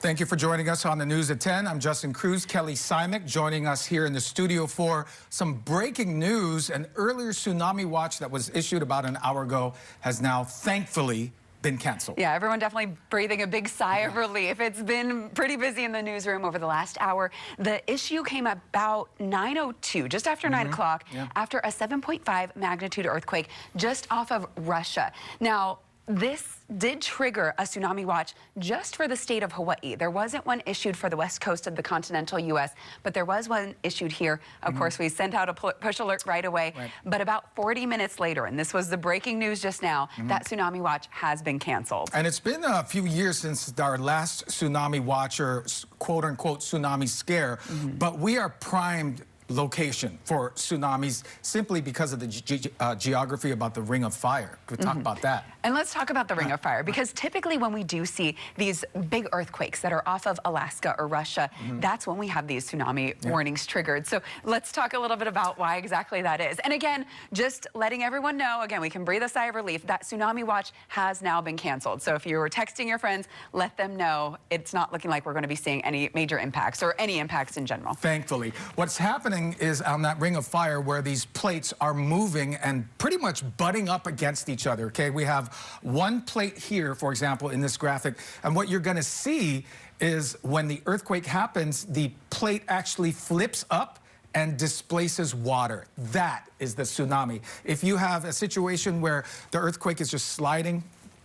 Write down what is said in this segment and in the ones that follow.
Thank you for joining us on the News at 10. I'm Justin Cruz. Kelly Simek joining us here in the studio for some breaking news. An earlier tsunami watch that was issued about an hour ago has now thankfully been canceled. Yeah, everyone definitely breathing a big sigh of relief. It's been pretty busy in the newsroom over the last hour. The issue came about 9:02, just after 9 o'clock, after a 7.5 magnitude earthquake just off of Russia. Now, this did trigger a tsunami watch just for the state of Hawaii. There wasn't one issued for the west coast of the continental U.S., but there was one issued here. Of course, we sent out a push alert right away. But about 40 minutes later, and this was the breaking news just now, that tsunami watch has been canceled. And it's been a few years since our last tsunami watch, or quote-unquote tsunami scare, but we are primed location for tsunamis simply because of the geography about the Ring of Fire. Could we talk about that? And let's talk about the Ring of Fire, because typically when we do see these big earthquakes that are off of Alaska or Russia, that's when we have these tsunami warnings triggered. So let's talk a little bit about why exactly that is. And again, just letting everyone know, again, we can breathe a sigh of relief, that tsunami watch has now been canceled. So if you were texting your friends, let them know it's not looking like we're going to be seeing any major impacts or any impacts in general. Thankfully. What's happening is on that Ring of Fire where these plates are moving and pretty much butting up against each other, okay? We have one plate here, for example, in this graphic, and what you're going to see is when the earthquake happens, the plate actually flips up and displaces water. That is the tsunami. If you have a situation where the earthquake is just sliding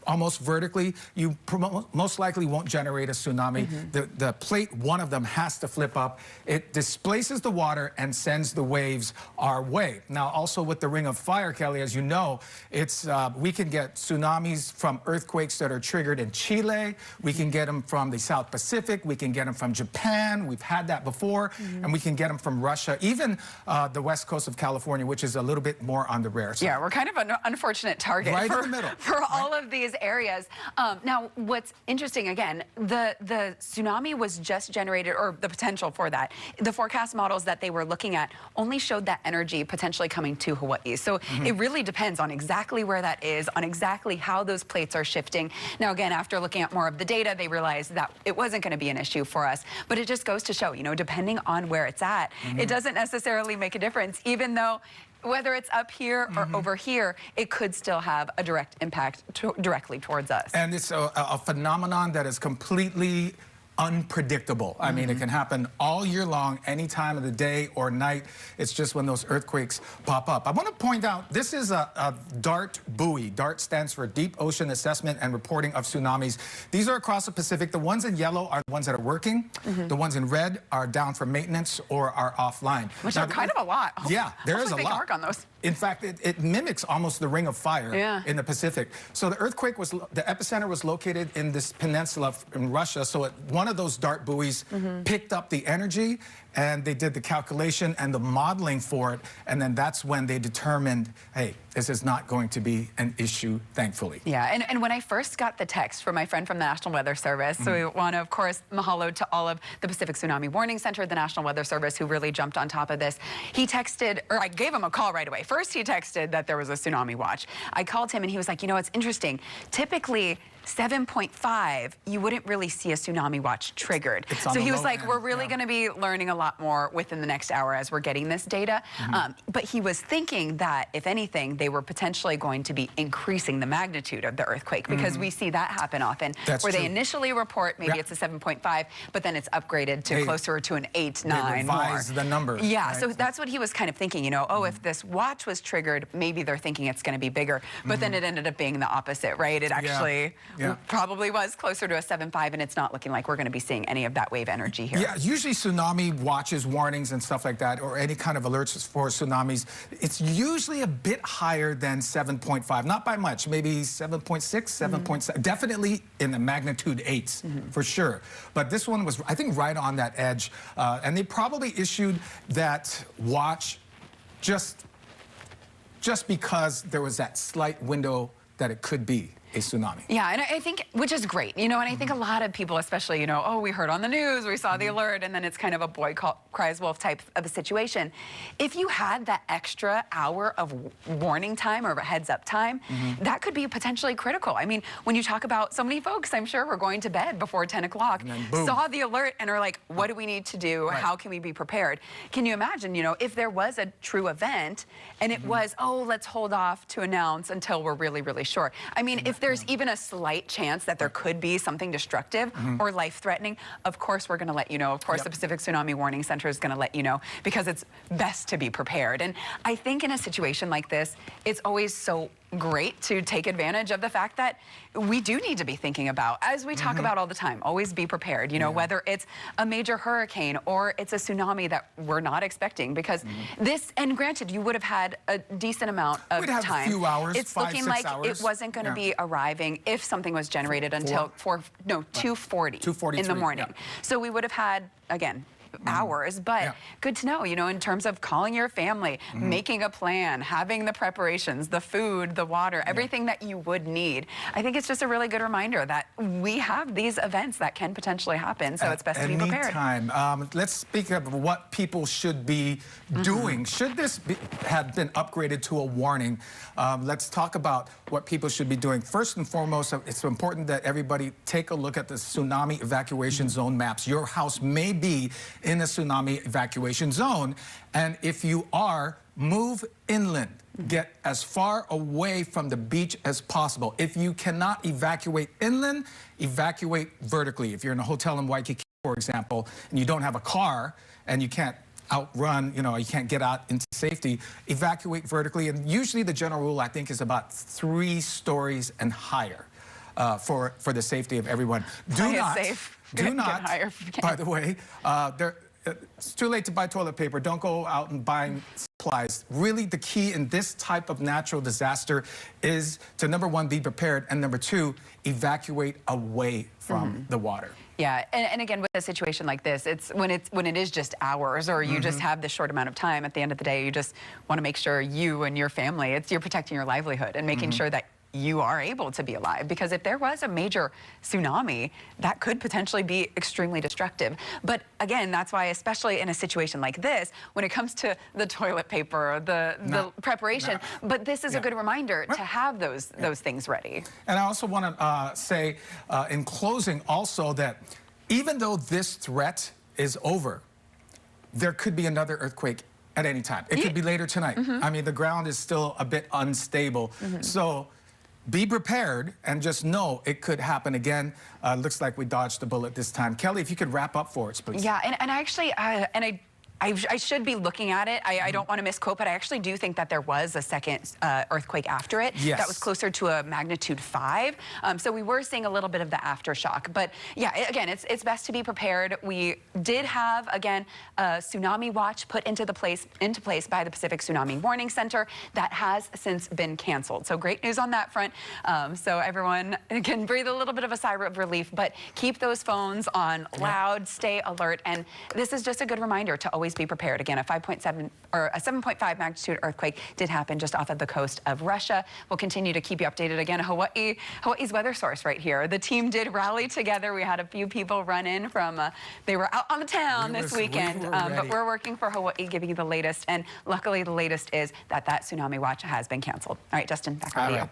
almost vertically, you most likely won't generate a tsunami. The plate, one of them, has to flip up. It displaces the water and sends the waves our way. Now, also with the Ring of Fire, Kelly, as you know, it's we can get tsunamis from earthquakes that are triggered in Chile. We can get them from the South Pacific. We can get them from Japan. We've had that before. And we can get them from Russia, even the west coast of California, which is a little bit more on the rare side. Yeah, we're kind of an unfortunate target right in the middle for all of these areas. Now, what's interesting, again, the tsunami was just generated, or the potential for that. The forecast models that they were looking at only showed that energy potentially coming to Hawaii. So it really depends on exactly where that is, on exactly how those plates are shifting. Now, again, after looking at more of the data, they realized that it wasn't going to be an issue for us. But it just goes to show, you know, depending on where it's at, it doesn't necessarily make a difference, even though whether it's up here or over here, it could still have a direct impact directly towards us. And it's a phenomenon that is completely unpredictable. I mean, it can happen all year long, any time of the day or night. It's just when those earthquakes pop up. I want to point out, this is a DART buoy. DART stands for Deep Ocean Assessment and Reporting of Tsunamis. These are across the Pacific. The ones in yellow are the ones that are working. The ones in red are down for maintenance or are offline. Which are kind of a lot. Yeah, there is a lot. They can work on those. In fact, it mimics almost the Ring of Fire in the Pacific. So the earthquake was, the epicenter was located in this peninsula in Russia. So one of those DART buoys picked up the energy, and they did the calculation and the modeling for it. And then that's when they determined, hey, this is not going to be an issue, thankfully. Yeah, and when I first got the text from my friend from the National Weather Service, so we want to, of course, mahalo to all of the Pacific Tsunami Warning Center, the National Weather Service, who really jumped on top of this. He texted, or I gave him a call right away. First, he texted that there was a tsunami watch. I called him, and he was like, you know, it's interesting. Typically, 7.5, you wouldn't really see a tsunami watch triggered. So he was like, we're really going to be learning a lot more within the next hour as we're getting this data. But he was thinking that, if anything, they were potentially going to be increasing the magnitude of the earthquake, because we see that happen often, where they initially report maybe it's a 7.5, but then it's upgraded to closer to an 8, 9 they revise the number. Yeah, so that's what he was kind of thinking, you know, oh, if this watch was triggered, maybe they're thinking it's going to be bigger. But then it ended up being the opposite, right? It actually probably was closer to a 7.5, and it's not looking like we're going to be seeing any of that wave energy here. Yeah, usually tsunami watches, warnings, and stuff like that, or any kind of alerts for tsunamis, it's usually a bit higher than 7.5. Not by much, maybe 7.6, 7.7. Definitely in the magnitude 8s, for sure. But this one was, I think, right on that edge. And they probably issued that watch just because there was that slight window that it could be. a tsunami. Yeah, and I think, which is great, you know, and I think a lot of people, especially, you know, oh, we heard on the news, we saw the alert, and then it's kind of a boy cries wolf type of a situation. If you had that extra hour of warning time or heads up time, that could be potentially critical. I mean, when you talk about so many folks, I'm sure were going to bed before 10 o'clock, saw the alert and are like, what do we need to do? How can we be prepared? Can you imagine, you know, if there was a true event and it was, oh, let's hold off to announce until we're really, really sure. I mean, if there's even a slight chance that there could be something destructive or life-threatening, of course we're going to let you know. Of course the Pacific Tsunami Warning Center is going to let you know, because it's best to be prepared. And I think in a situation like this, it's always so great to take advantage of the fact that we do need to be thinking about, as we talk about all the time, always be prepared, you know, whether it's a major hurricane or it's a tsunami that we're not expecting, because this, and granted, you would have had a decent amount of We'd have time. a few hours, it's 5, looking 6 like hours. it wasn't going to be arriving if something was generated until 2:40 in the morning. So we would have had, again, hours, but good to know, you know, in terms of calling your family, making a plan, having the preparations, the food, the water, everything that you would need. I think it's just a really good reminder that we have these events that can potentially happen, so it's best to be prepared. Anytime. Let's speak of what people should be doing. Should this have been upgraded to a warning? Let's talk about what people should be doing. First and foremost, it's important that everybody take a look at the tsunami evacuation zone maps. Your house may be in a tsunami evacuation zone, and if you are, move inland. Get as far away from the beach as possible. If you cannot evacuate inland, evacuate vertically. If you're in a hotel in Waikiki, for example, and you don't have a car and you can't outrun, you know, you can't get out into safety, evacuate vertically. And usually the general rule, I think, is about 3 stories and higher for the safety of everyone. Do not, by the way, it's too late to buy toilet paper. Don't go out and buy supplies. Really, the key in this type of natural disaster is to, number 1, be prepared, and number 2, evacuate away from the water. Yeah, and again, with a situation like this, it's when it is just hours, or you just have this short amount of time. At the end of the day, you just want to make sure you and your family, you're protecting your livelihood and making sure that you are able to be alive, because if there was a major tsunami, that could potentially be extremely destructive. But again, that's why, especially in a situation like this, when it comes to the toilet paper, the preparation, but this is a good reminder to have those things ready. And I also want to say in closing also that even though this threat is over, there could be another earthquake at any time. It could be later tonight. I mean, the ground is still a bit unstable. So be prepared and just know it could happen again. Looks like we dodged the bullet this time. Kelly, if you could wrap up for us, please. Yeah, and I actually, I should be looking at it. I don't want to misquote, but I actually do think that there was a second earthquake after it. Yes. That was closer to a magnitude 5. So we were seeing a little bit of the aftershock. But yeah, again, it's best to be prepared. We did have, again, a tsunami watch put into place by the Pacific Tsunami Warning Center that has since been canceled. So great news on that front. So everyone can breathe a little bit of a sigh of relief, but keep those phones on loud, stay alert. And this is just a good reminder to always be prepared. Again, a 5.7 or a 7.5 magnitude earthquake did happen just off of the coast of Russia. We'll continue to keep you updated. Again, Hawaii's weather source right here. The team did rally together. We had a few people run in from, they were out on the town this weekend, but we're working for Hawaii, giving you the latest. And luckily, the latest is that tsunami watch has been canceled. All right, Justin, back over to you.